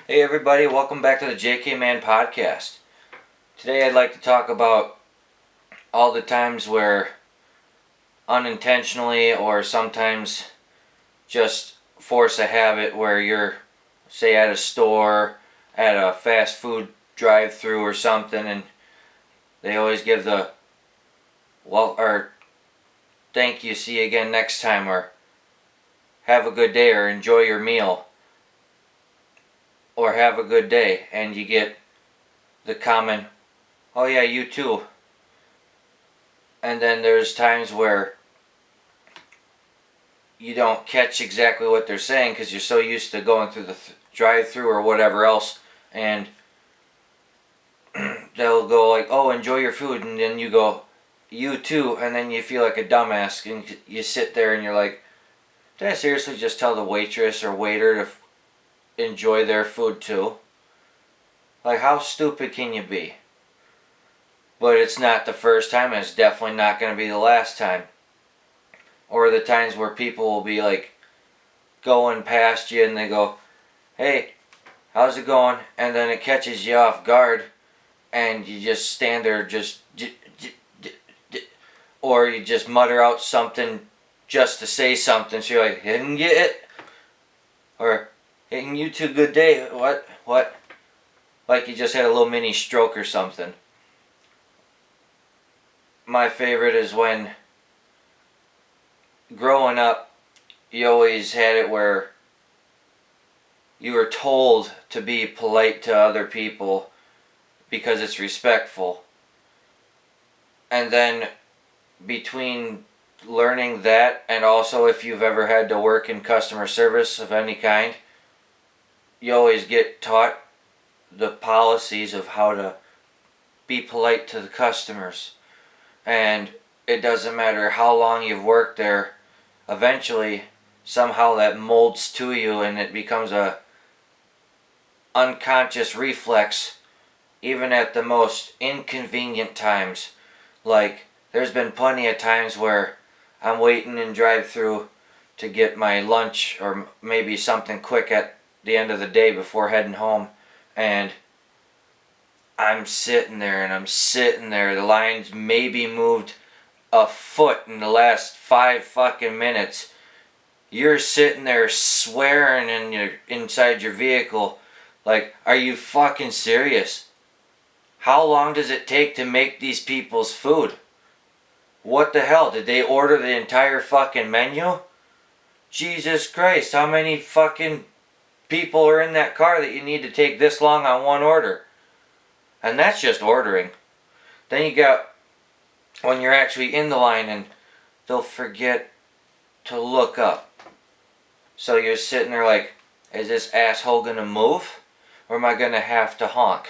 Hey everybody, welcome back to the JK Man Podcast. Today I'd like to talk about all the times where unintentionally or sometimes just force a habit where you're, say, at a store, at a fast food drive-through or something, and they always give the well or thank you, see you again next time, or have a good day, or enjoy your meal, or have a good day, and you get the comment, oh yeah, you too. And then there's times where you don't catch exactly what they're saying because you're so used to going through the drive-through or whatever else, and they'll go like, oh, enjoy your food, and then you go, you too, and then you feel like a dumbass, and you sit there and you're like, did I seriously just tell the waitress or waiter to enjoy their food too? Like, how stupid can you be? But it's not the first time, and it's definitely not going to be the last time. Or the times where people will be like going past you and they go, hey, how's it going? And then it catches you off guard and you just stand there just, or you just mutter out something just to say something. So you're like, didn't get it? Or, hey, you too, good day. What? Like you just had a little mini stroke or something. My favorite is when growing up, you always had it where you were told to be polite to other people because it's respectful. And then between learning that and also if you've ever had to work in customer service of any kind, you always get taught the policies of how to be polite to the customers. And it doesn't matter how long you've worked there, eventually somehow that molds to you and it becomes a unconscious reflex even at the most inconvenient times. Like, there's been plenty of times where I'm waiting in drive-through to get my lunch or maybe something quick at the end of the day before heading home, and I'm sitting there. The line's maybe moved a foot in the last 5 fucking minutes. You're sitting there swearing inside your vehicle. Like, are you fucking serious? How long does it take to make these people's food? What the hell? Did they order the entire fucking menu? Jesus Christ, how many fucking people are in that car that you need to take this long on one order? And that's just ordering. Then you got when you're actually in the line and they'll forget to look up. So you're sitting there like, is this asshole gonna move? Or am I gonna have to honk?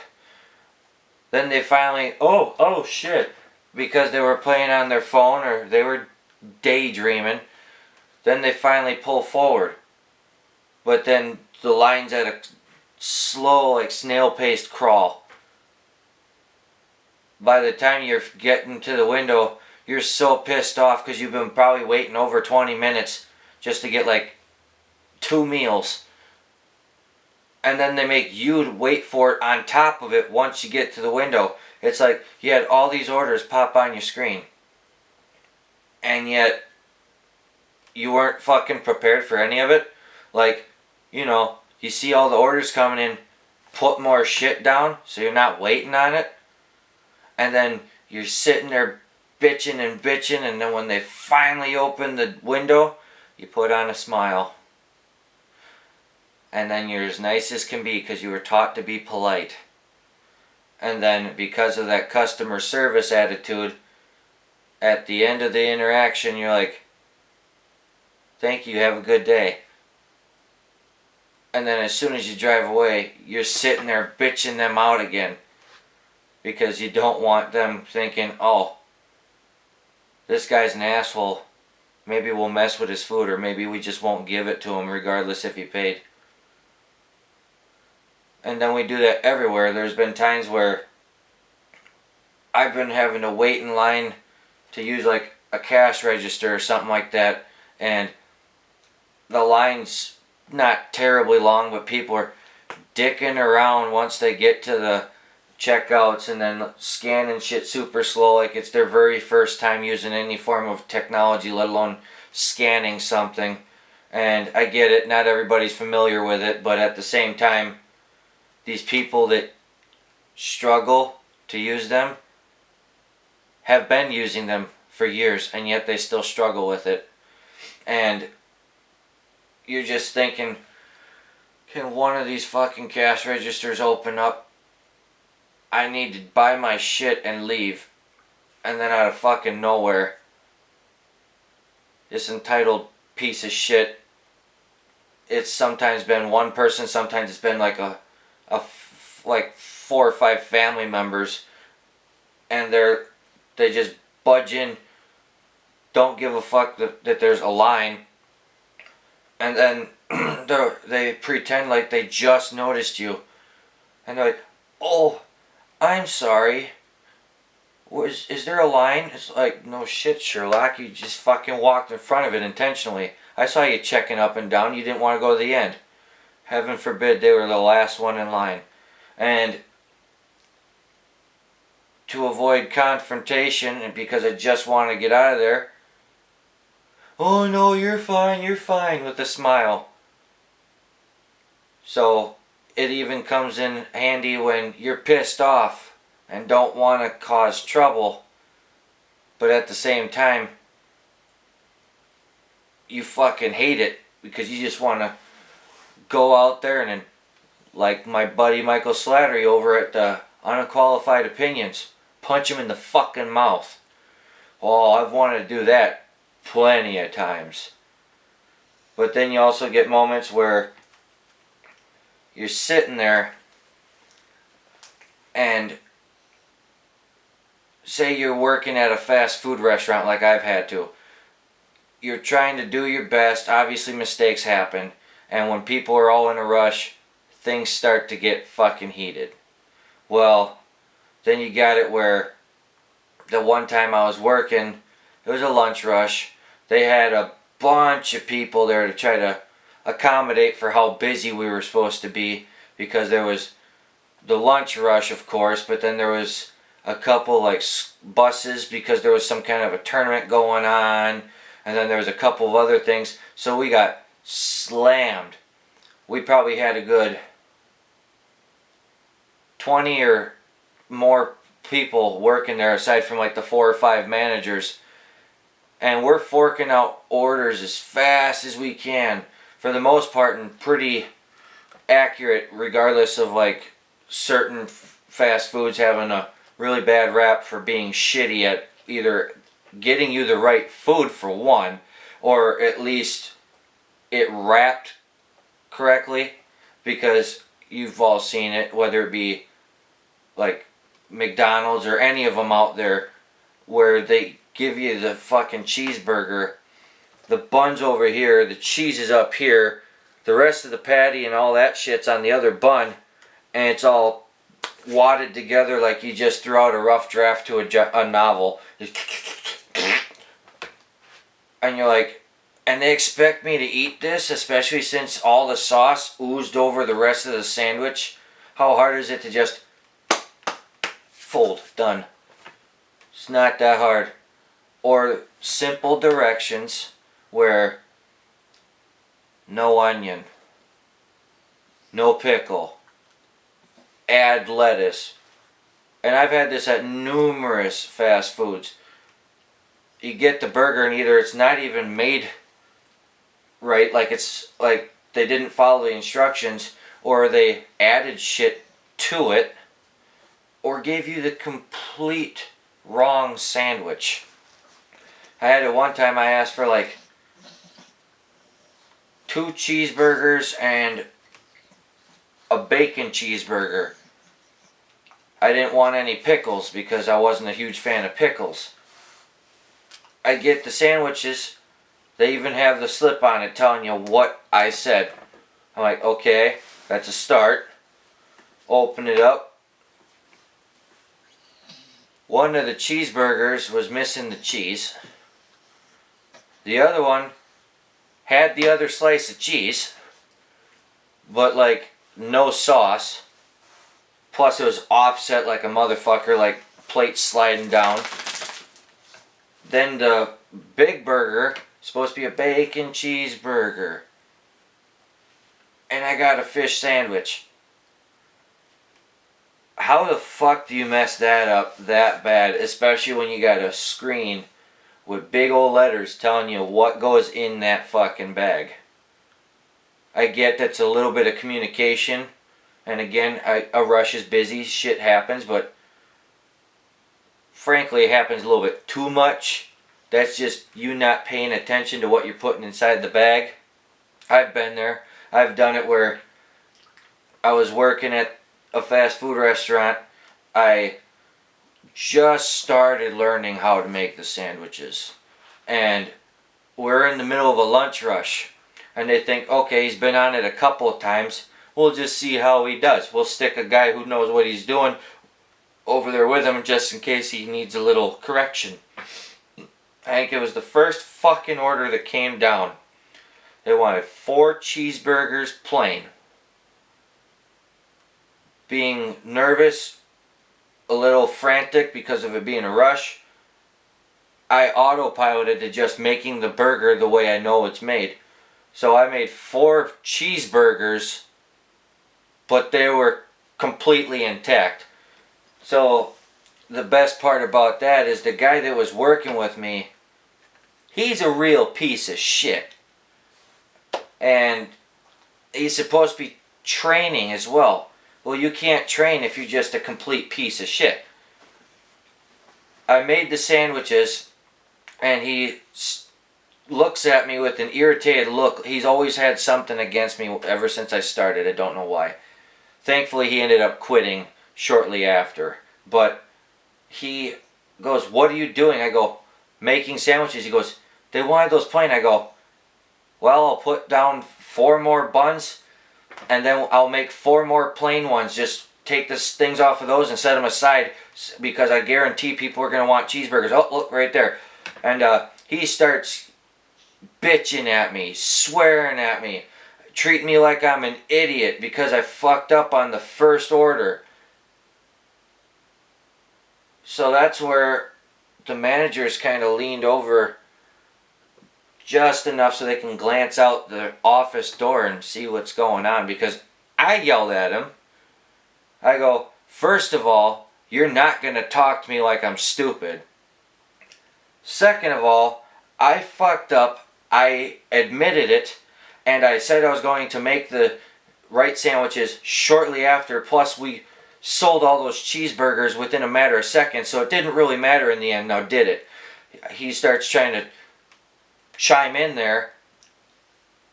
Then they finally, oh shit, because they were playing on their phone or they were daydreaming, then they finally pull forward. But then the line's at a slow, like snail-paced crawl. By the time you're getting to the window, you're so pissed off because you've been probably waiting over 20 minutes just to get like 2 meals. And then they make you wait for it on top of it once you get to the window. It's like you had all these orders pop on your screen. And yet, you weren't fucking prepared for any of it. Like, you see all the orders coming in, put more shit down so you're not waiting on it. And then you're sitting there bitching, and then when they finally open the window, you put on a smile. And then you're as nice as can be because you were taught to be polite. And then because of that customer service attitude, at the end of the interaction, you're like, thank you, have a good day. And then as soon as you drive away, you're sitting there bitching them out again. Because you don't want them thinking, oh, this guy's an asshole. Maybe we'll mess with his food, or maybe we just won't give it to him regardless if he paid. And then we do that everywhere. There's been times where I've been having to wait in line to use like a cash register or something like that, and the line's not terribly long, but people are dicking around once they get to the checkouts and then scanning shit super slow like it's their very first time using any form of technology, let alone scanning something. And I get it, not everybody's familiar with it, but at the same time, these people that struggle to use them have been using them for years, and yet they still struggle with it. And you're just thinking, can one of these fucking cash registers open up? I need to buy my shit and leave. And then out of fucking nowhere, this entitled piece of shit, it's sometimes been one person, sometimes it's been like like 4 or 5 family members, and they just budge in, don't give a fuck that there's a line, and then they pretend like they just noticed you, and they're like, oh, I'm sorry, is there a line? It's like, no shit, Sherlock, you just fucking walked in front of it intentionally. I saw you checking up and down, you didn't want to go to the end. Heaven forbid they were the last one in line. And to avoid confrontation, and because I just want to get out of there, oh no, you're fine, with a smile. So it even comes in handy when you're pissed off and don't want to cause trouble, but at the same time, you fucking hate it because you just want to go out there and, like my buddy Michael Slattery over at the Unqualified Opinions, punch him in the fucking mouth. Oh, I've wanted to do that plenty of times. But then you also get moments where you're sitting there and say you're working at a fast food restaurant like I've had to. You're trying to do your best, obviously mistakes happen, and when people are all in a rush, things start to get fucking heated. Well, then you got it where the one time I was working, it was a lunch rush. They had a bunch of people there to try to accommodate for how busy we were supposed to be, because there was the lunch rush, of course, but then there was a couple like buses because there was some kind of a tournament going on, and then there was a couple of other things, so we got slammed. We probably had a good 20 or more people working there aside from like the 4 or 5 managers, and we're forking out orders as fast as we can, for the most part, and pretty accurate, regardless of like certain fast foods having a really bad rap for being shitty at either getting you the right food for one, or at least it wrapped correctly, because you've all seen it, whether it be like McDonald's or any of them out there, where they give you the fucking cheeseburger, the bun's over here, the cheese is up here, the rest of the patty and all that shit's on the other bun, and it's all wadded together like you just threw out a rough draft to a novel. And you're like, and they expect me to eat this, especially since all the sauce oozed over the rest of the sandwich? How hard is it to just fold? Done. It's not that hard. Or simple directions where no onion, no pickle, add lettuce. And I've had this at numerous fast foods. You get the burger and either it's not even made right, like it's like they didn't follow the instructions, or they added shit to it, or gave you the complete wrong sandwich. I had it one time, I asked for like 2 cheeseburgers and a bacon cheeseburger. I didn't want any pickles because I wasn't a huge fan of pickles. I get the sandwiches, they even have the slip on it telling you what I said. I'm like, okay, that's a start. Open it up. One of the cheeseburgers was missing the cheese. The other one had the other slice of cheese, but like no sauce. Plus it was offset like a motherfucker, like plate sliding down. Then the big burger, supposed to be a bacon cheeseburger. And I got a fish sandwich. How the fuck do you mess that up that bad? Especially when you got a screen with big old letters telling you what goes in that fucking bag. I get that's a little bit of communication. And again, a rush is busy, shit happens, but frankly it happens a little bit too much. That's just you not paying attention to what you're putting inside the bag. I've been there. I've done it where I was working at a fast food restaurant. I just started learning how to make the sandwiches. And we're in the middle of a lunch rush. And they think, okay, he's been on it a couple of times. We'll just see how he does. We'll stick a guy who knows what he's doing over there with him just in case he needs a little correction. I think it was the first fucking order that came down. They wanted 4 cheeseburgers plain. Being nervous, a little frantic because of it being a rush, I autopiloted to just making the burger the way I know it's made. So I made 4 cheeseburgers, but they were completely intact. So the best part about that is the guy that was working with me, he's a real piece of shit. And he's supposed to be training as well. Well, you can't train if you're just a complete piece of shit. I made the sandwiches, and he looks at me with an irritated look. He's always had something against me ever since I started. I don't know why. Thankfully, he ended up quitting shortly after. But he goes, "What are you doing?" I go, "Making sandwiches." He goes, "They wanted those plain." I go, "Well, I'll put down 4 more buns, and then I'll make 4 more plain ones. Just take the things off of those and set them aside, because I guarantee people are going to want cheeseburgers." Oh, look, right there. And he starts bitching at me, swearing at me, treating me like I'm an idiot because I fucked up on the first order. So that's where the managers kind of leaned over just enough so they can glance out the office door and see what's going on, because I yelled at him. I go, "First of all, you're not going to talk to me like I'm stupid. Second of all, I fucked up. I admitted it, and I said I was going to make the right sandwiches shortly after, plus we sold all those cheeseburgers within a matter of seconds, so it didn't really matter in the end, now did it?" He starts trying to chime in there,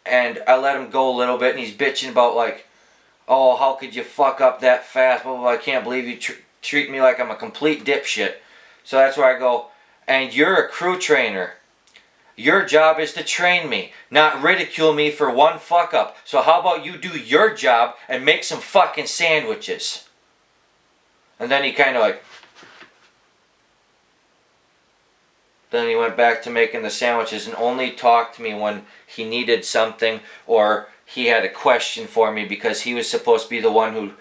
and I let him go a little bit, and he's bitching about like, "Oh, how could you fuck up that fast? Blah, blah, blah. I can't believe you treat me like I'm a complete dipshit." So that's where I go, "And you're a crew trainer. Your job is to train me, not ridicule me for one fuck up. So how about you do your job and make some fucking sandwiches?" And then he kind of like, then he went back to making the sandwiches and only talked to me when he needed something or he had a question for me, because he was supposed to be the one who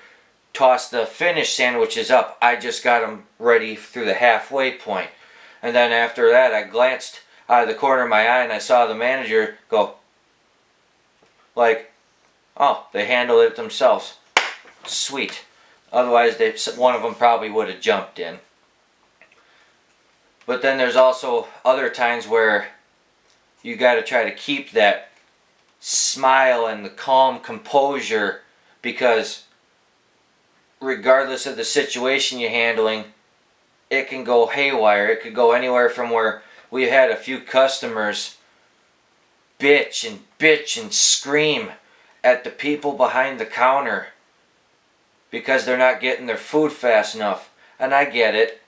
tossed the finished sandwiches up. I just got them ready through the halfway point. And then after that, I glanced out of the corner of my eye and I saw the manager go, like, "Oh, they handled it themselves. Sweet." Otherwise, one of them probably would have jumped in. But then there's also other times where you got to try to keep that smile and the calm composure, because regardless of the situation you're handling, it can go haywire. It could go anywhere from where we had a few customers bitch and scream at the people behind the counter because they're not getting their food fast enough. And I get it.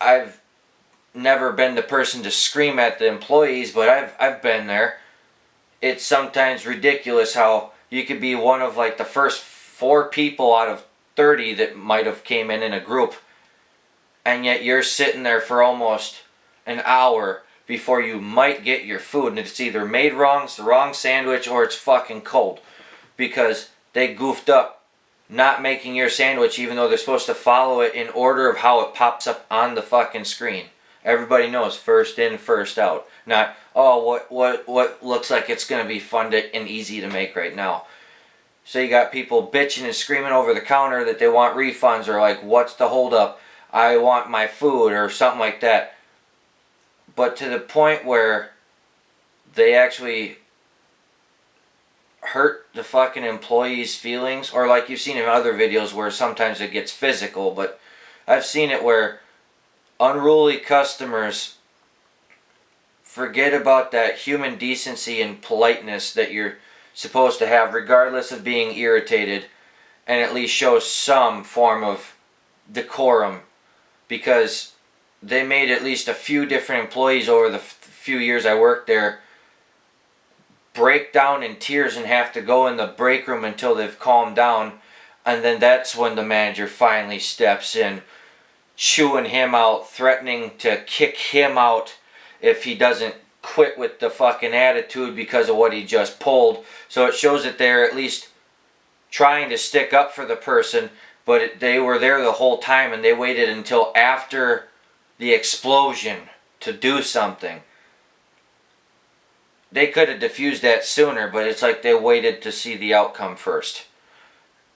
I've never been the person to scream at the employees, but I've been there. It's sometimes ridiculous how you could be one of like the first 4 people out of 30 that might have came in a group, and yet you're sitting there for almost an hour before you might get your food, and it's either made wrong, it's the wrong sandwich, or it's fucking cold, because they goofed up not making your sandwich even though they're supposed to follow it in order of how it pops up on the fucking screen. Everybody knows first in, first out. Not, oh, what looks like it's going to be fun and easy to make right now. So you got people bitching and screaming over the counter that they want refunds, or like, what's the holdup? I want my food, or something like that. But to the point where they actually hurt the fucking employees' feelings, or like you've seen in other videos where sometimes it gets physical, but I've seen it where unruly customers forget about that human decency and politeness that you're supposed to have regardless of being irritated, and at least show some form of decorum, because they made at least a few different employees over the few years I worked there break down in tears and have to go in the break room until they've calmed down, and then that's when the manager finally steps in, chewing him out, threatening to kick him out if he doesn't quit with the fucking attitude because of what he just pulled. So it shows that they're at least trying to stick up for the person, but they were there the whole time, and they waited until after the explosion to do something. They could have diffused that sooner, but it's like they waited to see the outcome first.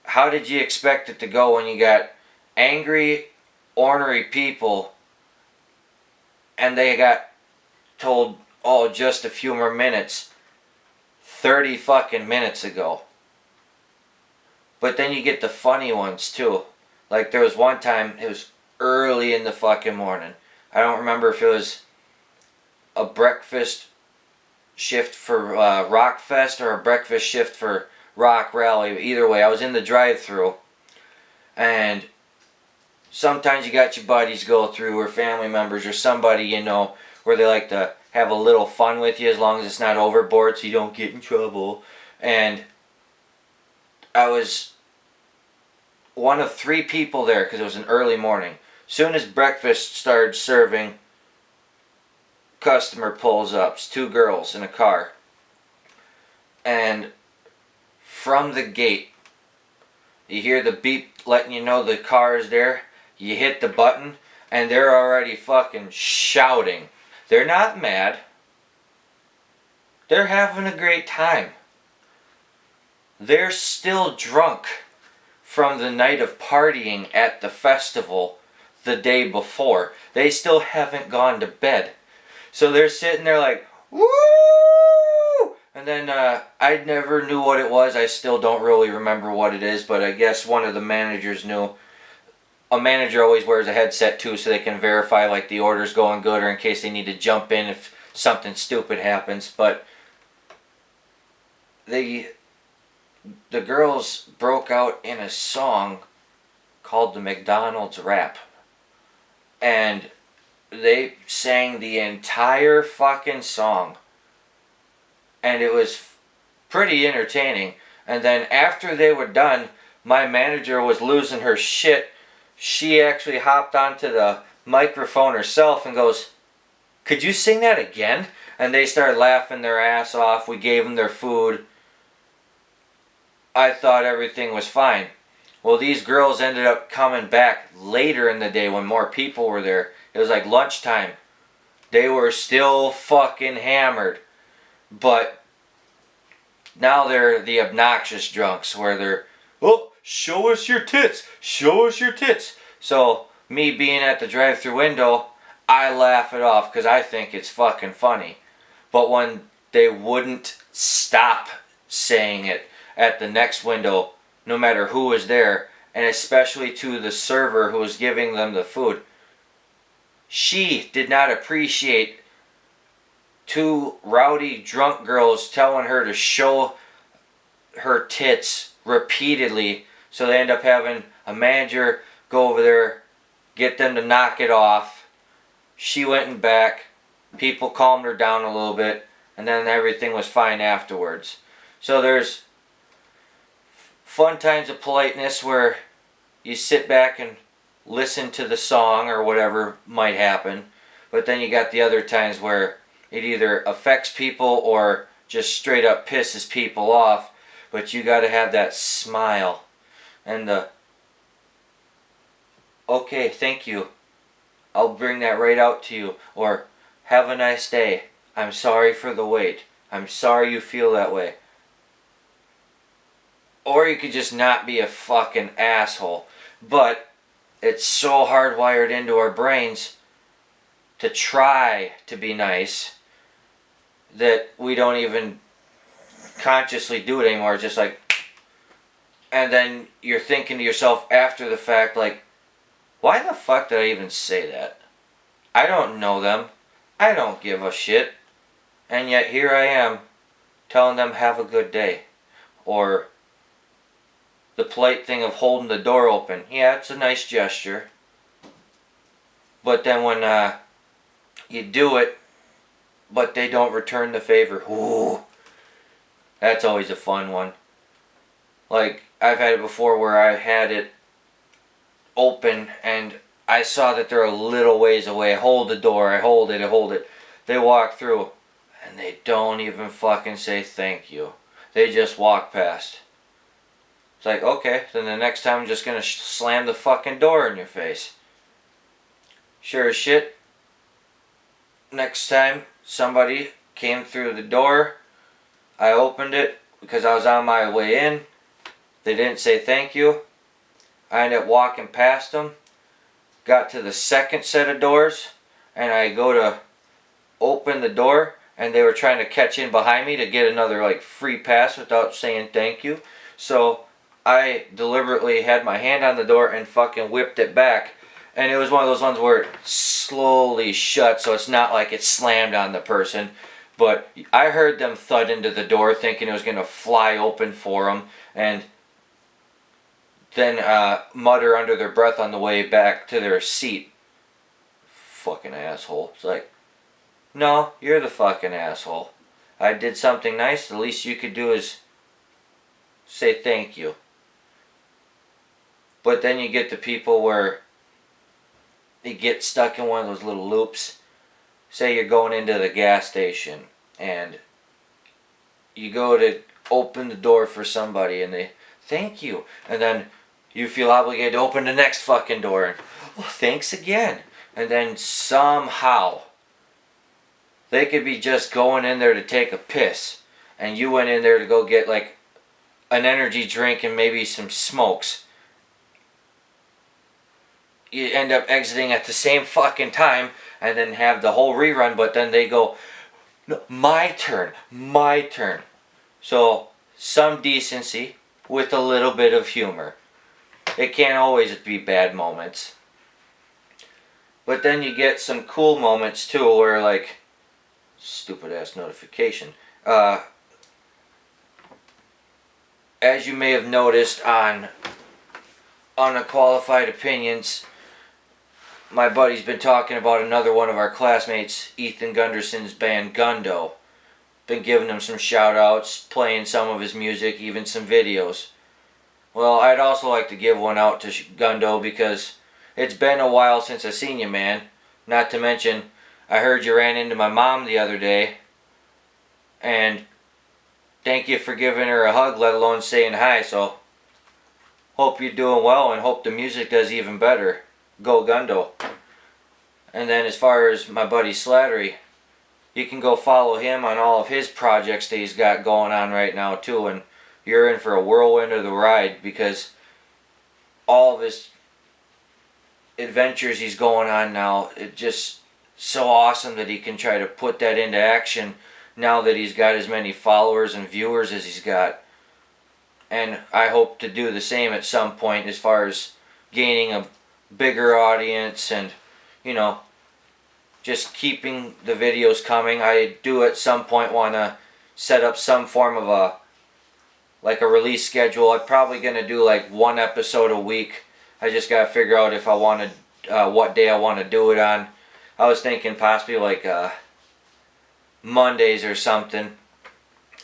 How did you expect it to go when you got angry, ornery people and they got told, oh, just a few more minutes 30 fucking minutes ago? But then you get the funny ones too. Like there was one time, it was early in the fucking morning. I don't remember if it was a breakfast shift for Rockfest or a breakfast shift for Rock Rally. Either way, I was in the drive-thru, and sometimes you got your buddies go through, or family members, or somebody you know, where they like to have a little fun with you as long as it's not overboard so you don't get in trouble. And I was one of 3 people there because it was an early morning. Soon as breakfast started serving, customer pulls up. It's 2 girls in a car. And from the gate, you hear the beep letting you know the car is there. You hit the button, and they're already fucking shouting. They're not mad. They're having a great time. They're still drunk from the night of partying at the festival the day before. They still haven't gone to bed. So they're sitting there like, woo! And then I never knew what it was. I still don't really remember what it is, but I guess one of the managers knew. A manager always wears a headset too so they can verify like the order's going good, or in case they need to jump in if something stupid happens. But the girls broke out in a song called the McDonald's Rap. And they sang the entire fucking song. And it was pretty entertaining. And then after they were done, my manager was losing her shit. She actually hopped onto the microphone herself and goes, "Could you sing that again?" And they started laughing their ass off. We gave them their food. I thought everything was fine. Well, these girls ended up coming back later in the day when more people were there. It was like lunchtime. They were still fucking hammered. But now they're the obnoxious drunks where they're, oh, show us your tits, show us your tits. So me being at the drive-thru window, I laugh it off because I think it's fucking funny. But when they wouldn't stop saying it at the next window, no matter who was there, and especially to the server who was giving them the food, she did not appreciate 2 rowdy drunk girls telling her to show her tits repeatedly. So they end up having a manager go over there, get them to knock it off. She went and back. People calmed her down a little bit, and then everything was fine afterwards. So there's fun times of politeness where you sit back and listen to the song or whatever might happen. But then you got the other times where it either affects people or just straight up pisses people off. but you gotta have that smile and the, okay, thank you, I'll bring that right out to you, or have a nice day, I'm sorry for the wait, I'm sorry you feel that way. Or you could just not be a fucking asshole. But it's so hardwired into our brains to try to be nice that we don't even consciously do it anymore. It's just like, and then you're thinking to yourself after the fact, like, why the fuck did I even say that? I don't know them. I don't give a shit. And yet here I am telling them have a good day. Or the polite thing of holding the door open. Yeah, it's a nice gesture. But then when you do it, but they don't return the favor. Ooh, that's always a fun one. Like, I've had it before where I had it open and I saw that they're a little ways away. I hold the door, I hold it. They walk through and they don't even fucking say thank you. They just walk past. It's like, okay, then the next time I'm just gonna slam the fucking door in your face. Sure as shit, next time somebody came through the door, I opened it because I was on my way in. They didn't say thank you. I ended up walking past them, got to the second set of doors, and I go to open the door, and they were trying to catch in behind me to get another like free pass without saying thank you. So I deliberately had my hand on the door and fucking whipped it back. And it was one of those ones where it slowly shut, so it's not like it slammed on the person. But I heard them thud into the door thinking it was going to fly open for them. And then mutter under their breath on the way back to their seat. Fucking asshole. It's like, no, you're the fucking asshole. I did something nice, the least you could do is say thank you. But then you get the people where you get stuck in one of those little loops. Say you're going into the gas station and you go to open the door for somebody and they thank you, and then you feel obligated to open the next fucking door and, well, thanks again. And then somehow they could be just going in there to take a piss and you went in there to go get like an energy drink and maybe some smokes. You end up exiting at the same fucking time and then have the whole rerun, but then they go, no, my turn. So some decency with a little bit of humor. It can't always be bad moments. But then you get some cool moments too where, like, stupid ass notification. As you may have noticed on Unqualified Opinions, my buddy's been talking about another one of our classmates, Ethan Gunderson's band Gundo. Been giving him some shout outs, playing some of his music, even some videos. Well, I'd also like to give one out to Gundo because it's been a while since I seen you, man. Not to mention, I heard you ran into my mom the other day. And thank you for giving her a hug, let alone saying hi. So, hope you're doing well and hope the music does even better. Go Gundo. And then as far as my buddy Slattery, you can go follow him on all of his projects that he's got going on right now too, and you're in for a whirlwind of the ride because all of his adventures he's going on now, it's just so awesome that he can try to put that into action now that he's got as many followers and viewers as he's got. And I hope to do the same at some point as far as gaining a bigger audience and, you know, just keeping the videos coming. I do at some point want to set up some form of a release schedule. I'm probably going to do like one episode a week. I just got to figure out if I want to, what day I want to do it on. I was thinking possibly like Mondays or something.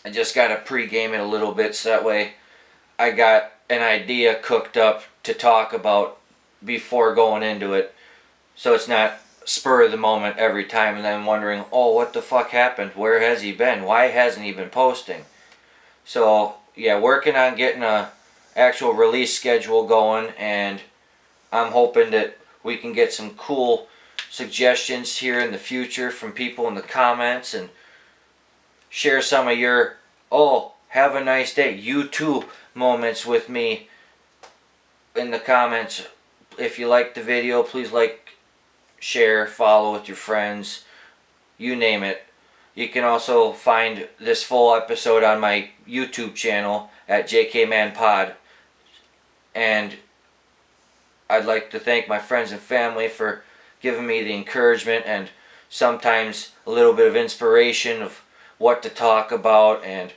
I just got to pre-game it a little bit so that way I got an idea cooked up to talk about before going into it, so it's not spur of the moment every time and then wondering, oh, what the fuck happened? Where has he been? Why hasn't he been posting? So yeah, working on getting a actual release schedule going, and I'm hoping that we can get some cool suggestions here in the future from people in the comments, and share some of your "oh, have a nice day, you too" moments with me in the comments. If you like the video, please like, share, follow with your friends, you name it. You can also find this full episode on my YouTube channel at JKManPod. And I'd like to thank my friends and family for giving me the encouragement and sometimes a little bit of inspiration of what to talk about, and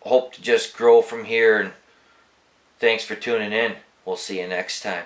hope to just grow from here. And thanks for tuning in. We'll see you next time.